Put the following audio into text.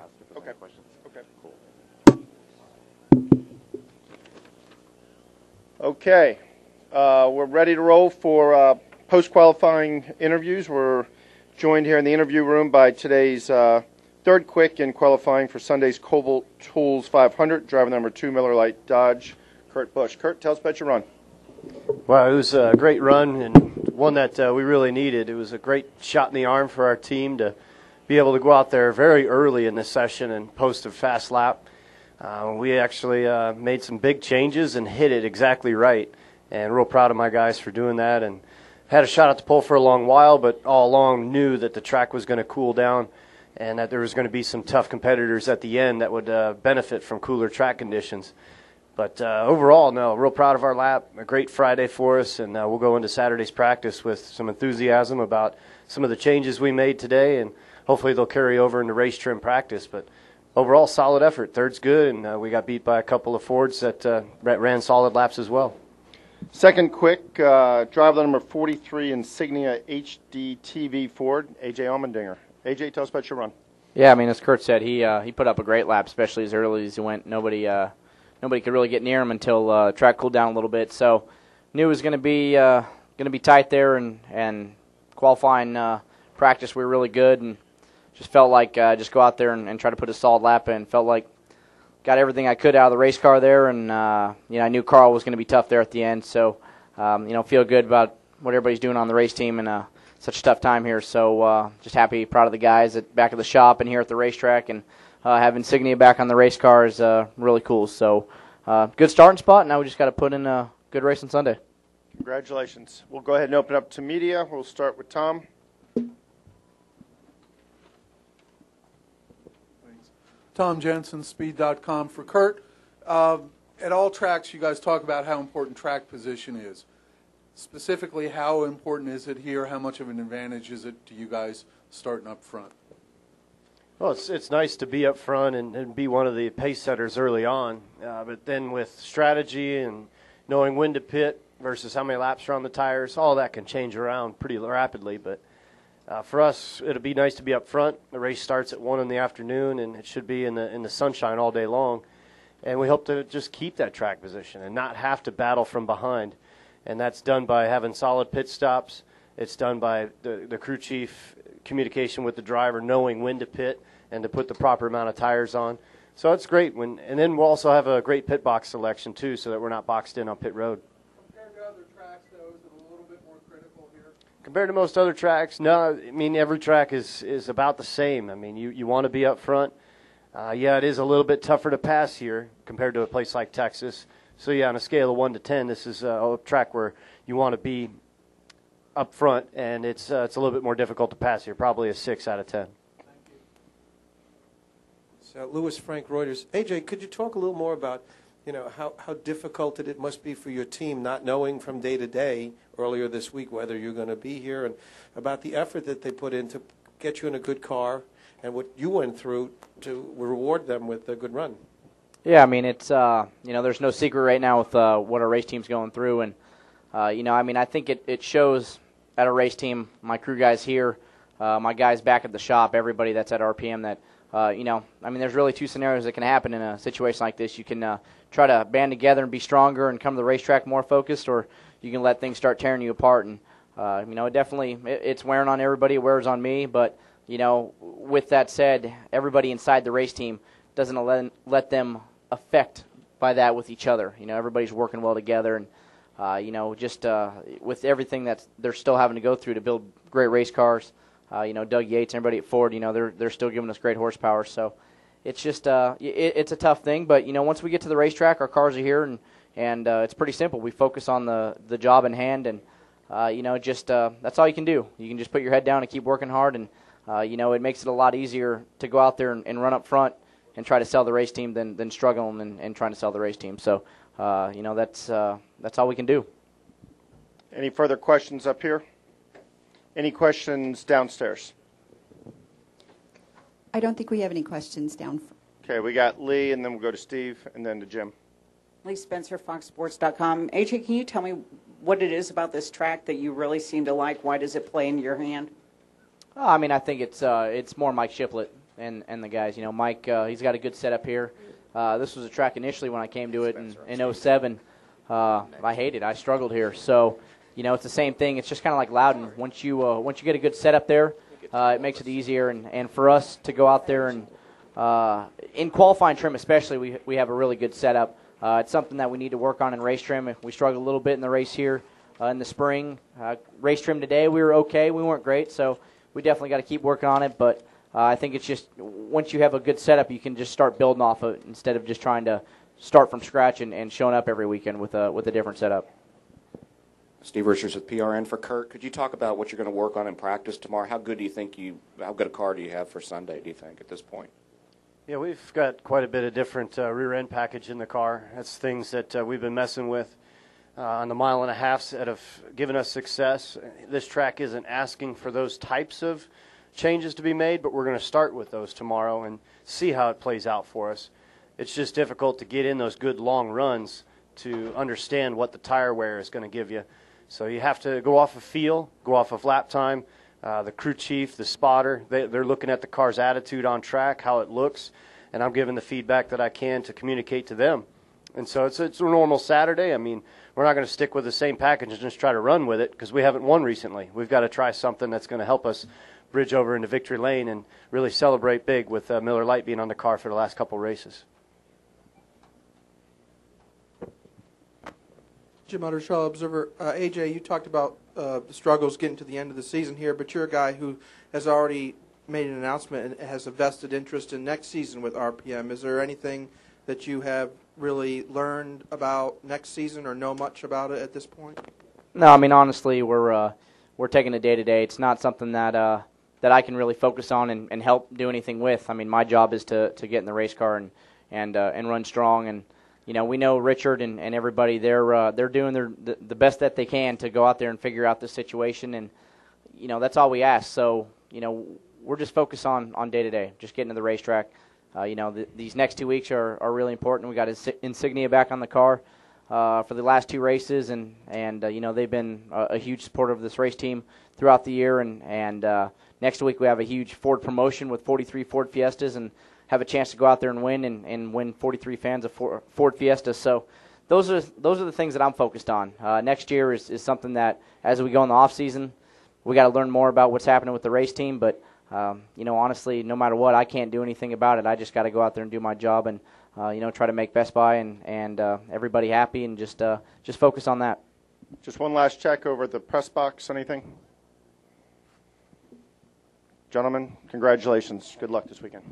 asked if there's any questions. Okay. Cool. Okay. We're ready to roll for post-qualifying interviews. We're joined here in the interview room by today's third quick in qualifying for Sunday's Cobalt Tools 500, driver number 2, Miller Lite Dodge, Kurt Busch. Kurt, tell us about your run. Well, it was a great run and one that we really needed. It was a great shot in the arm for our team to be able to go out there very early in the session and post a fast lap. We actually made some big changes and hit it exactly right, and real proud of my guys for doing that. And had a shot at the pole for a long while, but all along knew that the track was going to cool down and that there was going to be some tough competitors at the end that would benefit from cooler track conditions. But overall, no, real proud of our lap. A great Friday for us, and we'll go into Saturday's practice with some enthusiasm about some of the changes we made today, and hopefully they'll carry over into race trim practice. But overall, solid effort. Third's good, and we got beat by a couple of Fords that ran solid laps as well. Second quick, driver number 43, Insignia HD TV Ford, A.J. Allmendinger. A.J., tell us about your run. Yeah, I mean, as Kurt said, he put up a great lap, especially as early as he went. Nobody could really get near him until the track cooled down a little bit. So knew it was going to be tight there, and qualifying practice we were really good, and just felt like just go out there and try to put a solid lap in. Felt like got everything I could out of the race car there, and I knew Carl was going to be tough there at the end. So feel good about what everybody's doing on the race team and such a tough time here. So just happy, proud of the guys at back of the shop and here at the racetrack, and have Insignia back on the race car is really cool. So good starting spot. Now we just got to put in a good race on Sunday. Congratulations. We'll go ahead and open up to media. We'll start with Tom. Thanks. Tom Jensen, Speed.com. For Kurt, at all tracks you guys talk about how important track position is. Specifically, how important is it here? How much of an advantage is it to you guys starting up front? Well, it's nice to be up front and be one of the pace setters early on. But then with strategy and knowing when to pit versus how many laps are on the tires, all that can change around pretty rapidly. But for us, it'll be nice to be up front. The race starts at 1 in the afternoon, and it should be in the sunshine all day long. And we hope to just keep that track position and not have to battle from behind. And that's done by having solid pit stops. It's done by the crew chief communication with the driver, knowing when to pit and to put the proper amount of tires on. So it's great. And then we'll also have a great pit box selection, too, so that we're not boxed in on pit road. Compared to other tracks, though, is it a little bit more critical here? Compared to most other tracks, no. I mean, every track is about the same. I mean, you want to be up front. Yeah, it is a little bit tougher to pass here compared to a place like Texas. So, yeah, on a scale of 1 to 10, this is a track where you want to be up front, and it's a little bit more difficult to pass here, probably a 6 out of 10. Thank you. So, Louis Frank Reuters. AJ, could you talk a little more about, how difficult it must be for your team not knowing from day to day earlier this week whether you're going to be here, and about the effort that they put in to get you in a good car and what you went through to reward them with a good run? Yeah, I mean, it's, there's no secret right now with what our race team's going through. And, I think it shows at a race team, my crew guys here, my guys back at the shop, everybody that's at RPM that, there's really two scenarios that can happen in a situation like this. You can try to band together and be stronger and come to the racetrack more focused, or you can let things start tearing you apart. And, it's wearing on everybody. It wears on me. But, with that said, everybody inside the race team doesn't let them affect by that with each other. Everybody's working well together, and with everything that they're still having to go through to build great race cars. Doug Yates, everybody at Ford, they're still giving us great horsepower. So it's just it's a tough thing. But once we get to the racetrack, our cars are here, and it's pretty simple. We focus on the job in hand, and that's all you can do. You can just put your head down and keep working hard, and it makes it a lot easier to go out there and run up front and try to sell the race team than struggling and trying to sell the race team. So, that's all we can do. Any further questions up here? Any questions downstairs? I don't think we have any questions down. Okay, we got Lee, and then we'll go to Steve, and then to Jim. Lee Spencer, FoxSports.com. AJ, can you tell me what it is about this track that you really seem to like? Why does it play into your hand? I think it's more Mike Shiplett. and the guys. You know, Mike, he's got a good setup here. This was a track initially when I came to it in 07. I hated it. I struggled here. So, you know, it's the same thing. It's just kind of like Loudon. Once you get a good setup there, it makes it easier. And for us to go out there and in qualifying trim especially, we have a really good setup. It's something that we need to work on in race trim. We struggled a little bit in the race here in the spring. Race trim today, we were okay. We weren't great, so we definitely got to keep working on it. But I think it's just once you have a good setup, you can just start building off of it instead of just trying to start from scratch and showing up every weekend with a different setup. Steve Richards with PRN for Kurt. Could you talk about what you're going to work on in practice tomorrow? How good a car do you have for Sunday, do you think, at this point? Yeah, we've got quite a bit of different rear end package in the car. That's things that we've been messing with on the 1.5 miles that have given us success. This track isn't asking for those types of changes to be made, but we're going to start with those tomorrow and see how it plays out for us. It's just difficult to get in those good long runs to understand what the tire wear is going to give you. So you have to go off of feel, go off of lap time. The crew chief, the spotter, they're looking at the car's attitude on track, how it looks, and I'm giving the feedback that I can to communicate to them. And so it's a normal Saturday. I mean, we're not going to stick with the same package and just try to run with it because we haven't won recently. We've got to try something that's going to help us bridge over into victory lane and really celebrate big with Miller Lite being on the car for the last couple races. Jim Uttershaw, Observer. AJ, you talked about the struggles getting to the end of the season here, but you're a guy who has already made an announcement and has a vested interest in next season with RPM. Is there anything that you have really learned about next season or know much about it at this point? No, I mean, honestly, we're taking it day to day. It's not something that I can really focus on and help do anything with. I mean, my job is to get in the race car and run strong. And you know, we know Richard and everybody. They're doing the best that they can to go out there and figure out the situation. And you know, that's all we ask. So you know, we're just focused on day to day, just getting to the racetrack. You know, these next 2 weeks are really important. We got Insignia back on the car for the last 2 races, and you know, they've been a huge supporter of this race team throughout the year. And next week we have a huge Ford promotion with 43 Ford Fiestas and have a chance to go out there and win 43 fans of Ford Fiesta. So those are the things that I'm focused on. Next year is something that as we go in the off season, we got to learn more about what's happening with the race team. But you know, honestly, no matter what, I can't do anything about it. I just got to go out there and do my job and you know, try to make Best Buy and everybody happy and just focus on that. Just one last check over at the press box. Anything? Gentlemen, congratulations. Good luck this weekend.